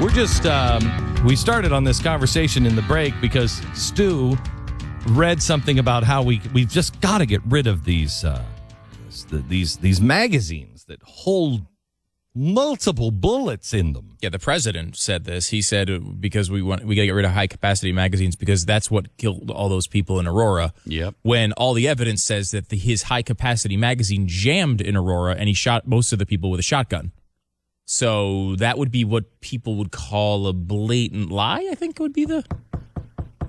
We're just, we started on this conversation in the break because Stu read something about how we've just got to get rid of these magazines that hold multiple bullets in them. Yeah, the president said this. He said because we got to get rid of high-capacity magazines because that's what killed all those people in Aurora. Yep. When all the evidence says that his high-capacity magazine jammed in Aurora and he shot most of the people with a shotgun. So that would be what people would call a blatant lie, I think would be the...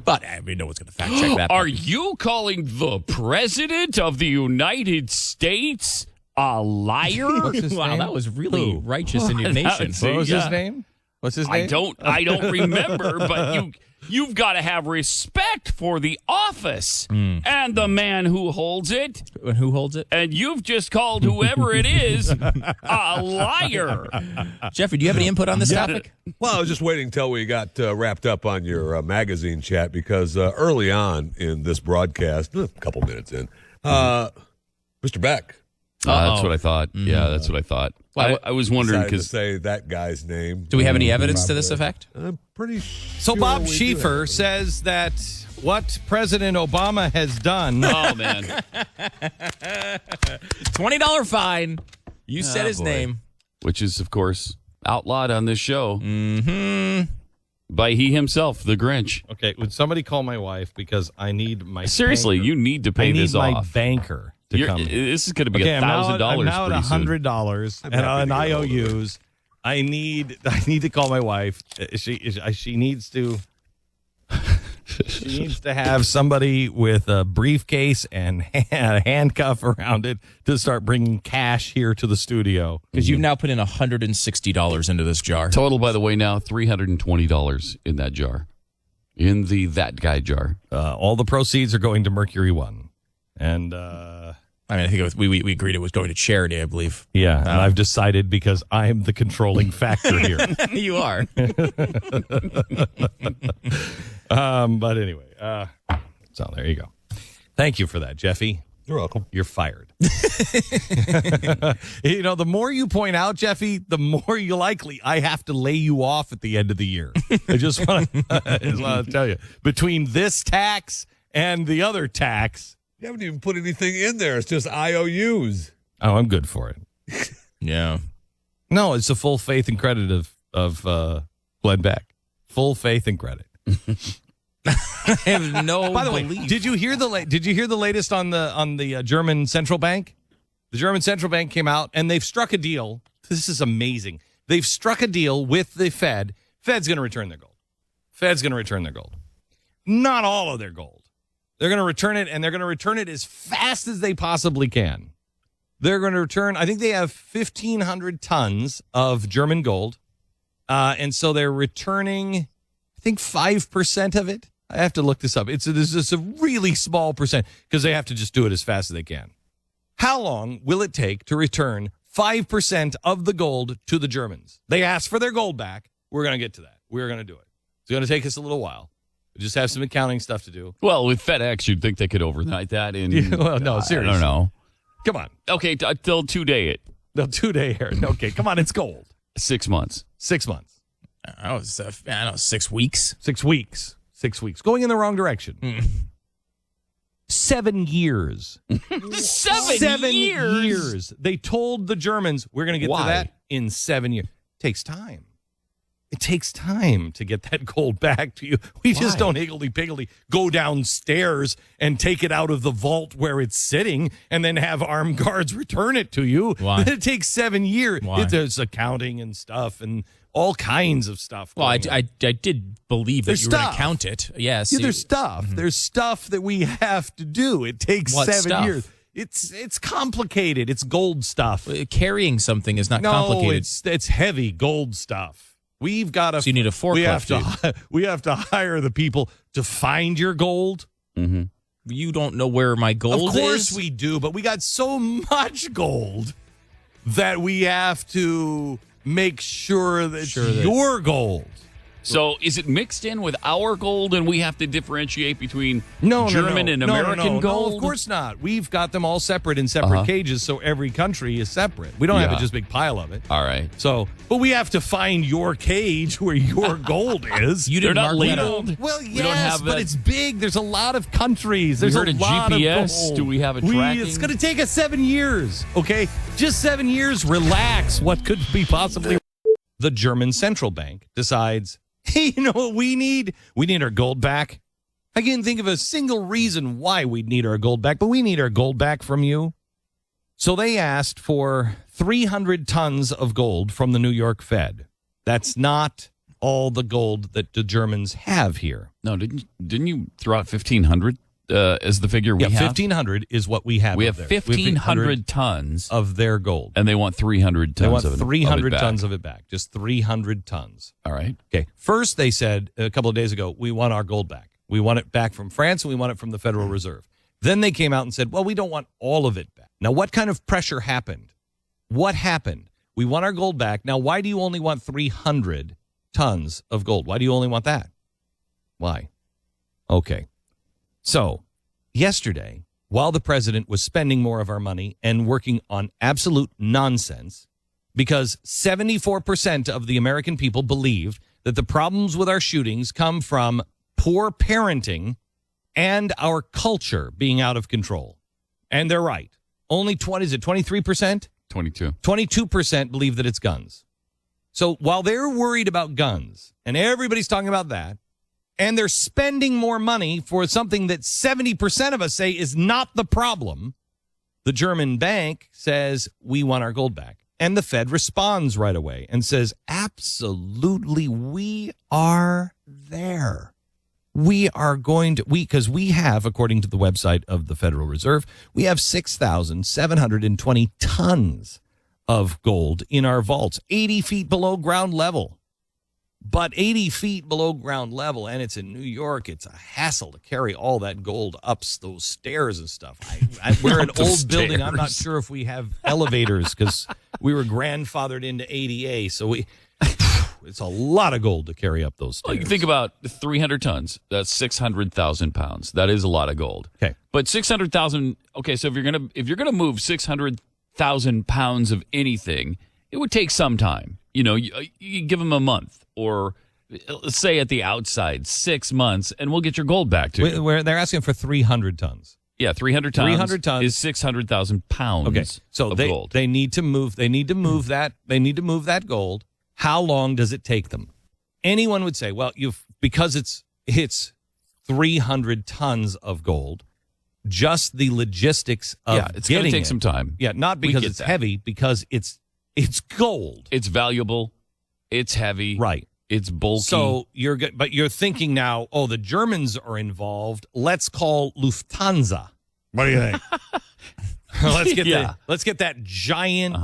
But I mean, no one's going to fact check that. Are you calling the president of the United States a liar? Wow, that was really righteous indignation. What was his name? What's his name? I don't remember, but you've got to have respect for the office and the man who holds it. And who holds it? And you've just called whoever it is a liar. Jeffrey, do you have any input on this topic? Well, I was just waiting until we got wrapped up on your magazine chat because early on in this broadcast, a couple minutes in, Mr. Beck. That's what I thought. Yeah, that's what I thought. Well, I was wondering Decided to because say that guy's name. Do we have any evidence to this effect? I'm pretty So sure Bob we do Schieffer have says that what President Obama has done... oh man, $20 fine. You said his boy. name. Which is of course outlawed on this show by he himself, the Grinch. Okay, would somebody call my wife because I need my Seriously, banker. you need to pay I need this my off. banker to come. This is going to be Okay, I'm $1,000 now at pretty soon. $100 and happy on to get over IOUs. I need to call my wife. She needs to. She needs to have somebody with a briefcase and a handcuff around it to start bringing cash here to the studio. Because you've now put in $160 into this jar. Total, by the way, now $320 in that jar, in the that guy jar. All the proceeds are going to Mercury One, and I mean, I think we agreed it was going to charity, I believe. yeah, and I've decided because I'm the controlling factor here. You are. But anyway, so there you go. Thank you for that, Jeffy. You're welcome. You're fired. You know, the more you point out, Jeffy, the more you likely I have to lay you off at the end of the year. I just want to tell you, between this tax and the other tax. You haven't even put anything in there. It's just I.O.U.s. Oh, I'm good for it. Yeah. No, it's a full faith and credit of Glenn Beck. Full faith and credit. I have no By the belief. way, did you hear the latest on the German central bank? The German central bank came out and they've struck a deal. This is amazing. They've struck a deal with the Fed. Fed's going to return their gold. Not all of their gold. They're going to return it, and they're going to return it as fast as they possibly can. They're going to return, I think they have 1,500 tons of German gold, and so they're returning, I think, 5% of it. I have to look this up. It's a really small percent because they have to just do it as fast as they can. How long will it take to return 5% of the gold to the Germans? They asked for their gold back. We're going to get to that. We're going to do it. It's going to take us a little while. We just have some accounting stuff to do. Well, with FedEx, you'd think they could overnight that in. Yeah, well, no, seriously. I don't know. Come on. Okay, till 2 day it. No, 2 day here. Okay, come on. It's gold. 6 months. 6 months. I don't know, 6 weeks. 6 weeks. 6 weeks. Going in the wrong direction. 7 years. 7 years. They told the Germans, we're going to get Why? to that in 7 years. Takes time. It takes time to get that gold back to you. We just don't higgledy-piggledy go downstairs and take it out of the vault where it's sitting and then have armed guards return it to you. Why? It takes 7 years. Why? There's accounting and stuff and all kinds of stuff. Well, I going on. did believe that There's you were going to stuff. count it. Yes. Yeah, there's stuff. There's stuff that we have to do. It takes What 7 stuff? years. It's complicated. It's gold stuff. Carrying something is not No, complicated. it's heavy gold stuff. We've got to. So you need a forklift. We have to hire the people to find your gold. Mm-hmm. You don't know where my gold is? Of course we do, but we got so much gold that we have to make sure that it's your gold. So is it mixed in with our gold and we have to differentiate between German and No, American gold? No, of course not. We've got them all separate in separate cages, so every country is separate. We don't have a just big pile of it. All right. So, but we have to find your cage where your gold is. They're not mark that labeled? Well, We yes, don't have but that. it's big. There's a lot of countries. There's heard a of lot GPS? of gold. Do we have a tracking? It's going to take us 7 years, okay? Just 7 years. Relax. What could be possibly... The German central bank decides, hey, you know what we need? We need our gold back. I can't think of a single reason why we'd need our gold back, but we need our gold back from you. So they asked for 300 tons of gold from the New York Fed. That's not all the gold that the Germans have here. No, didn't you throw out 1,500 as the figure we have? 1,500 is what we have. We have there. 1,500 tons of their gold. and they want 300 tons They want of it. 300 back. tons of it back. Just 300 tons. All right. Okay. First, they said a couple of days ago, we want our gold back. We want it back from France and we want it from the Federal Reserve. Then they came out and said, well, we don't want all of it back. Now, what kind of pressure happened? What happened? We want our gold back. Now, why do you only want 300 tons of gold? Why do you only want that? Why? Okay. So, yesterday, while the president was spending more of our money and working on absolute nonsense, because 74% of the American people believed that the problems with our shootings come from poor parenting and our culture being out of control. And they're right. Only 23%? 22. 22% believe that it's guns. So while they're worried about guns, and everybody's talking about that, and they're spending more money for something that 70% of us say is not the problem, the German bank says, we want our gold back. And the Fed responds right away and says, absolutely, we are there. We are going to, because we have, according to the website of the Federal Reserve, we have 6,720 tons of gold in our vaults, 80 feet below ground level. But 80 feet below ground level, and it's in New York, it's a hassle to carry all that gold up those stairs and stuff. We're an old building. I'm not sure if we have elevators because we were grandfathered into ADA. So it's a lot of gold to carry up those stairs. Well, you think about 300 tons. That's 600,000 pounds. That is a lot of gold. Okay. But 600,000. Okay, so if you're gonna move 600,000 pounds of anything, it would take some time. You know, you give them a month, or let's say at the outside 6 months, and we'll get your gold back to you. They're asking for 300 tons. Yeah, 300 tons. 300 tons is 600,000 pounds. Okay, so of they gold. they need to move. They need to move that. They need to move that gold. How long does it take them? Anyone would say, well, because it's 300 tons of gold. Just the logistics of it's going to take some time. Yeah, not because it's heavy, because it's gold. It's valuable. It's heavy. Right. It's bulky. So you're thinking now, oh, the Germans are involved. Let's call Lufthansa. What do you think? Let's get that giant,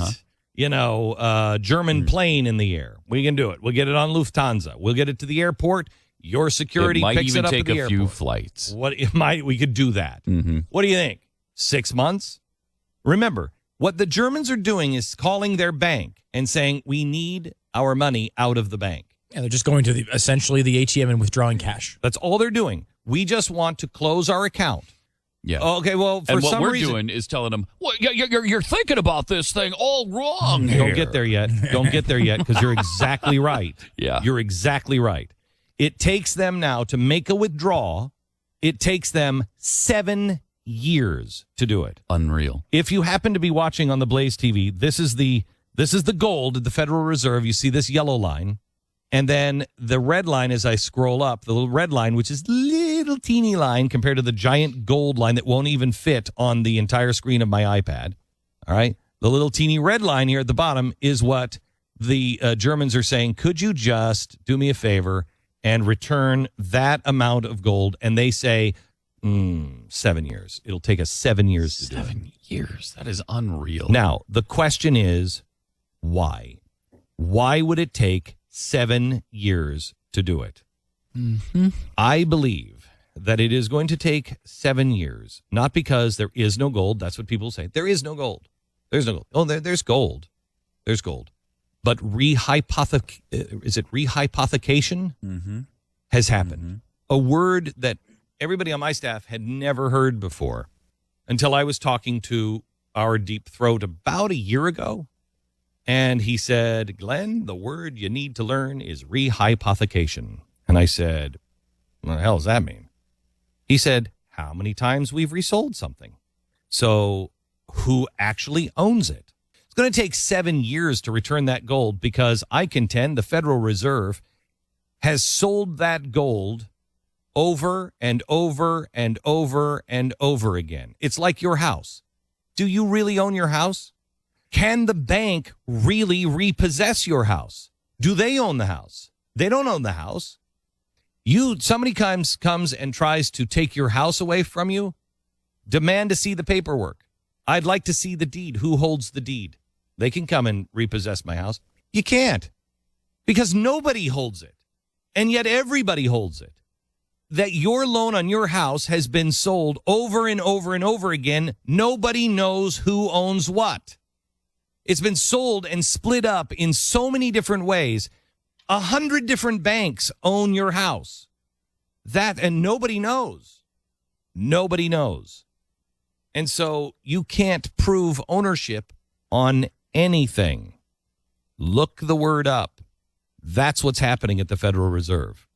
German plane in the air. We can do it. We'll get it on Lufthansa. We'll get it to the airport. Your security picks it up at the airport. It might even take a few flights. We could do that. Mm-hmm. What do you think? 6 months? Remember, what the Germans are doing is calling their bank and saying, we need our money out of the bank. Yeah, they're just going to essentially the ATM and withdrawing cash. That's all they're doing. We just want to close our account. Yeah. Okay, well, for and what some we're reason, doing is telling them, well, you're thinking about this thing all wrong here. Don't get there yet. Don't get there yet, because you're exactly right. Yeah. You're exactly right. It takes them now to make a withdrawal. It takes them 7 years to do it. Unreal. If you happen to be watching on the Blaze TV, this is the gold at the Federal Reserve. You see this yellow line. And then the red line, as I scroll up, the little red line, which is little teeny line compared to the giant gold line that won't even fit on the entire screen of my iPad. All right. The little teeny red line here at the bottom is what the Germans are saying. Could you just do me a favor and return that amount of gold? And they say 7 years. It'll take us 7 years to do it. 7 years. That is unreal. Now, the question is, why? Why would it take 7 years to do it? Mm-hmm. I believe that it is going to take 7 years, not because there is no gold. That's what people say. There is no gold. There's no gold. Oh, there's gold. There's gold. but rehypothecation has happened. A word that everybody on my staff had never heard before until I was talking to our deep throat about a year ago. And he said, Glenn, the word you need to learn is rehypothecation. And I said, what the hell does that mean? He said, how many times we've resold something. So who actually owns it? It's going to take 7 years to return that gold because I contend the Federal Reserve has sold that gold over and over and over and over again. It's like your house. Do you really own your house? Can the bank really repossess your house? Do they own the house? They don't own the house. Somebody comes and tries to take your house away from you. Demand to see the paperwork. I'd like to see the deed. Who holds the deed? They can come and repossess my house. You can't because nobody holds it. And yet everybody holds it. That your loan on your house has been sold over and over and over again. Nobody knows who owns what. It's been sold and split up in so many different ways. 100 different banks own your house. And nobody knows. Nobody knows. And so you can't prove ownership on anything. Look the word up. That's what's happening at the Federal Reserve.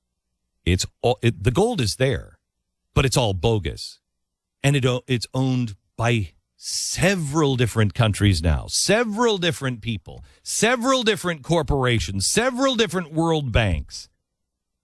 The gold is there, but it's all bogus. And it's owned by several different countries now, several different people, several different corporations, several different world banks.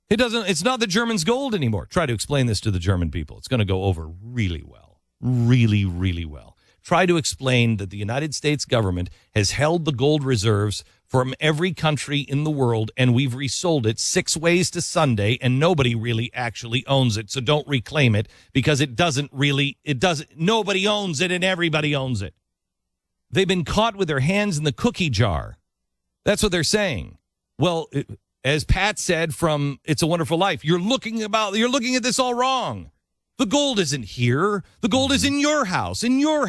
It's not the Germans' gold anymore. Try to explain this to the German people. It's going to go over really well, really, really well. Try to explain that the United States government has held the gold reserves from every country in the world, and we've resold it 6 ways to Sunday, and nobody really actually owns it. So don't reclaim it because nobody owns it and everybody owns it. They've been caught with their hands in the cookie jar. That's what they're saying. Well, as Pat said from It's a Wonderful Life, you're looking at this all wrong. The gold isn't here. The gold is in your house, in your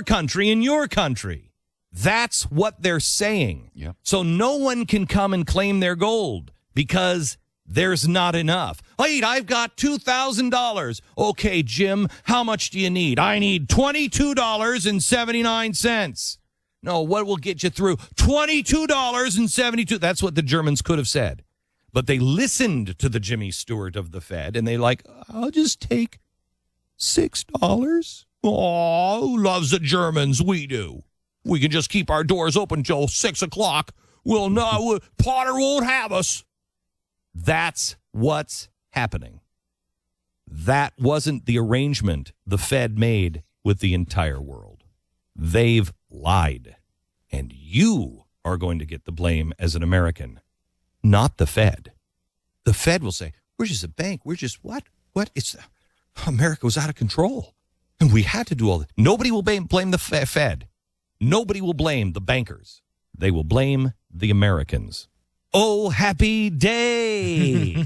country, in your country. That's what they're saying. Yep. So no one can come and claim their gold because there's not enough. Wait, I've got $2,000. Okay, Jim, how much do you need? I need $22.79. No, what will get you through? $22.72. That's what the Germans could have said. But they listened to the Jimmy Stewart of the Fed, and they I'll just take $6. Oh, who loves the Germans? We do. We can just keep our doors open till 6 o'clock. Potter won't have us. That's what's happening. That wasn't the arrangement the Fed made with the entire world. They've lied. And you are going to get the blame as an American, not the Fed. The Fed will say, we're just a bank. We're just what? America was out of control. And we had to do all this. Nobody will blame the Fed. Nobody will blame the bankers. They will blame the Americans. Oh, happy day.